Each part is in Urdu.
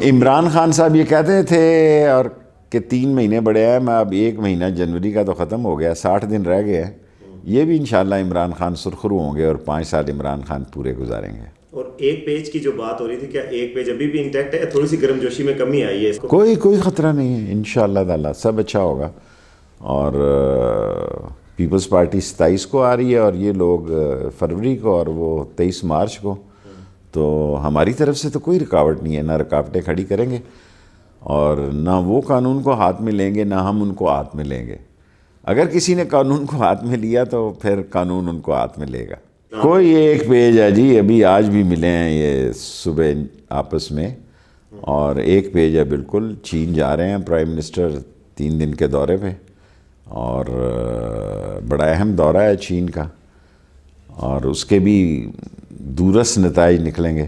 عمران خان صاحب یہ کہتے تھے اور کہ 3 مہینے بڑے ہیں، میں اب 1 مہینہ جنوری کا تو ختم ہو گیا، 60 دن رہ گئے ہیں، یہ بھی انشاءاللہ عمران خان سرخرو ہوں گے اور 5 سال عمران خان پورے گزاریں گے۔ اور 1 پیج کی جو بات ہو رہی تھی، کیا 1 پیج ابھی بھی انٹیکٹ ہے؟ تھوڑی سی گرم جوشی میں کمی آئی ہے اس کو؟ کوئی خطرہ نہیں ہے، انشاءاللہ تعالی سب اچھا ہوگا۔ اور پیپلز پارٹی 27 کو آ رہی ہے اور یہ لوگ فروری کو اور وہ 23 مارچ کو، تو ہماری طرف سے تو کوئی رکاوٹ نہیں ہے، نہ رکاوٹیں کھڑی کریں گے اور نہ وہ قانون کو ہاتھ میں لیں گے نہ ہم ان کو ہاتھ میں لیں گے۔ اگر کسی نے قانون کو ہاتھ میں لیا تو پھر قانون ان کو ہاتھ میں لے گا۔ کوئی 1 پیج ہے جی، ابھی آج بھی ملے ہیں یہ صبح آپس میں، اور 1 پیج ہے بالکل۔ چین جا رہے ہیں پرائم منسٹر 3 دن کے دورے پہ، اور بڑا اہم دورہ ہے چین کا، اور اس کے بھی دورس نتائج نکلیں گے،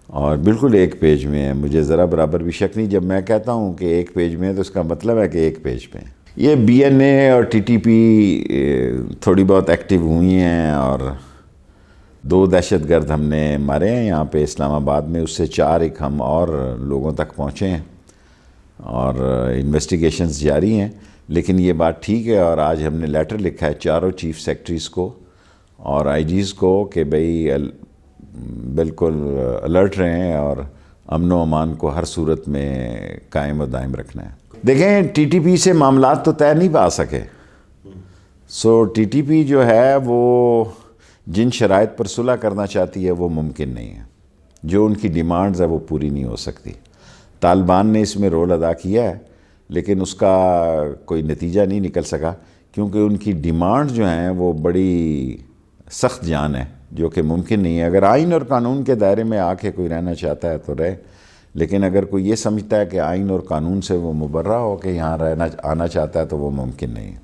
اور بالکل 1 پیج میں ہے۔ مجھے ذرا برابر بھی شک نہیں جب میں کہتا ہوں کہ 1 پیج میں ہے تو اس کا مطلب ہے کہ 1 پیج پہ ہے۔ یہ بی این اے اور ٹی ٹی پی تھوڑی بہت ایکٹیو ہوئی ہیں، اور 2 دہشت گرد ہم نے مارے ہیں یہاں پہ اسلام آباد میں، اس سے 4 ایک ہم اور لوگوں تک پہنچے ہیں، اور انویسٹیگیشنز جاری ہیں۔ لیکن یہ بات ٹھیک ہے، اور آج ہم نے لیٹر لکھا ہے 4 چیف سیکرٹریز کو اور آئی جیز کو کہ بھئی بالکل الرٹ رہیں اور امن و امان کو ہر صورت میں قائم و دائم رکھنا ہے۔ دیکھیں ٹی ٹی پی سے معاملات تو طے نہیں پا سکے، سو ٹی ٹی پی جو ہے وہ جن شرائط پر صلح کرنا چاہتی ہے وہ ممکن نہیں ہے، جو ان کی ڈیمانڈز ہے وہ پوری نہیں ہو سکتی۔ طالبان نے اس میں رول ادا کیا ہے لیکن اس کا کوئی نتیجہ نہیں نکل سکا، کیونکہ ان کی ڈیمانڈ جو ہیں وہ بڑی سخت جان ہے، جو کہ ممکن نہیں ہے۔ اگر آئین اور قانون کے دائرے میں آ کے کوئی رہنا چاہتا ہے تو رہے، لیکن اگر کوئی یہ سمجھتا ہے کہ آئین اور قانون سے وہ مبرہ ہو کے یہاں آنا چاہتا ہے تو وہ ممکن نہیں ہے۔